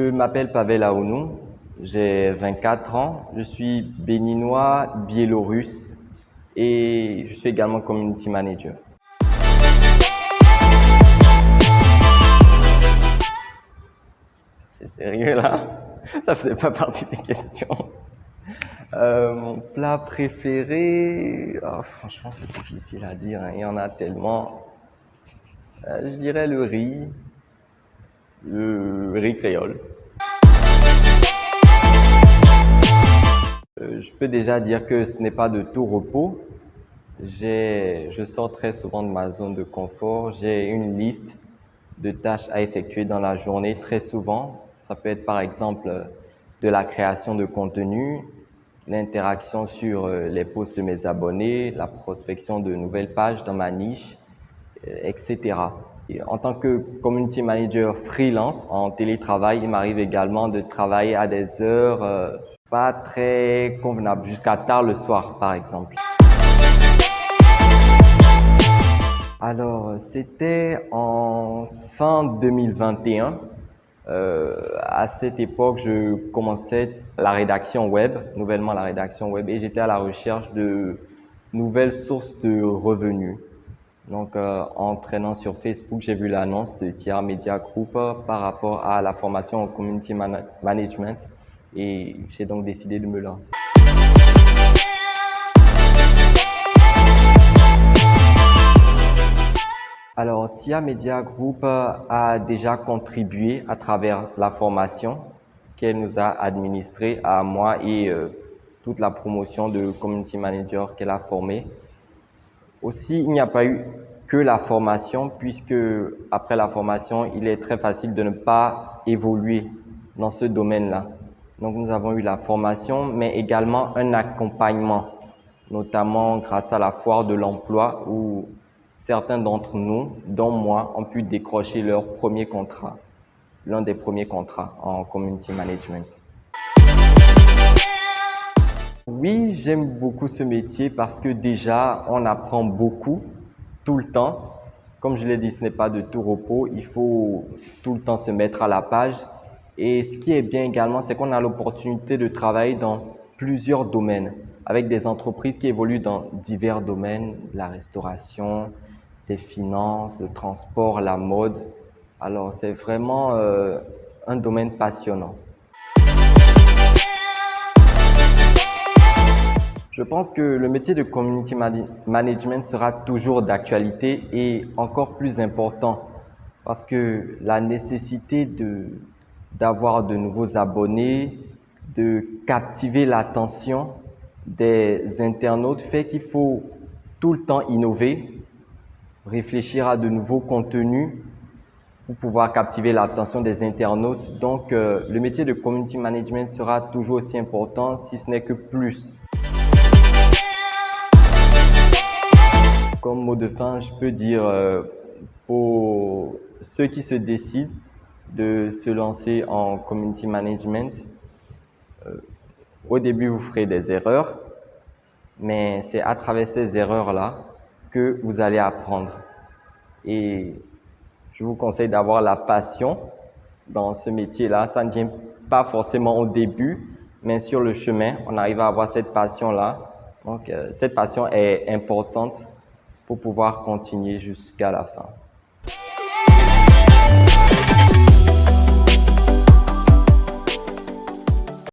Je m'appelle Pavel Aounou, j'ai 24 ans, je suis béninois, biélorusse et je suis également community manager. C'est sérieux là? Ça faisait pas partie des questions. Mon plat préféré, franchement c'est difficile à dire, hein. Il y en a tellement. Je dirais le riz créole. Je peux déjà dire que ce n'est pas de tout repos. Je sors très souvent de ma zone de confort. J'ai une liste de tâches à effectuer dans la journée très souvent. Ça peut être par exemple de la création de contenu, l'interaction sur les posts de mes abonnés, la prospection de nouvelles pages dans ma niche, etc. Et en tant que community manager freelance en télétravail, il m'arrive également de travailler à des heures pas très convenables, jusqu'à tard le soir par exemple. Alors, c'était en fin 2021. À cette époque, je commençais la rédaction web, nouvellement la rédaction web, et j'étais à la recherche de nouvelles sources de revenus. Donc, en traînant sur Facebook, j'ai vu l'annonce de Tia Media Group par rapport à la formation en community management et j'ai donc décidé de me lancer. Alors, Tia Media Group a déjà contribué à travers la formation qu'elle nous a administrée à moi et toute la promotion de community manager qu'elle a formée. Aussi, il n'y a pas eu que la formation puisque après la formation, il est très facile de ne pas évoluer dans ce domaine-là. Donc, nous avons eu la formation, mais également un accompagnement, notamment grâce à la foire de l'emploi où certains d'entre nous, dont moi, ont pu décrocher leur premier contrat, l'un des premiers contrats en community management. Oui, j'aime beaucoup ce métier parce que déjà, on apprend beaucoup tout le temps. Comme je l'ai dit, ce n'est pas de tout repos. Il faut tout le temps se mettre à la page. Et ce qui est bien également, c'est qu'on a l'opportunité de travailler dans plusieurs domaines avec des entreprises qui évoluent dans divers domaines, la restauration, les finances, le transport, la mode. Alors, c'est vraiment un domaine passionnant. Je pense que le métier de community management sera toujours d'actualité et encore plus important parce que la nécessité d'avoir de nouveaux abonnés, de captiver l'attention des internautes fait qu'il faut tout le temps innover, réfléchir à de nouveaux contenus pour pouvoir captiver l'attention des internautes. Donc, le métier de community management sera toujours aussi important, si ce n'est que plus. Comme mot de fin, je peux dire pour ceux qui se décident de se lancer en community management, au début, vous ferez des erreurs, mais c'est à travers ces erreurs-là que vous allez apprendre. Et je vous conseille d'avoir la passion dans ce métier-là. Ça ne vient pas forcément au début, mais sur le chemin, on arrive à avoir cette passion-là. Donc, cette passion est importante pour pouvoir continuer jusqu'à la fin.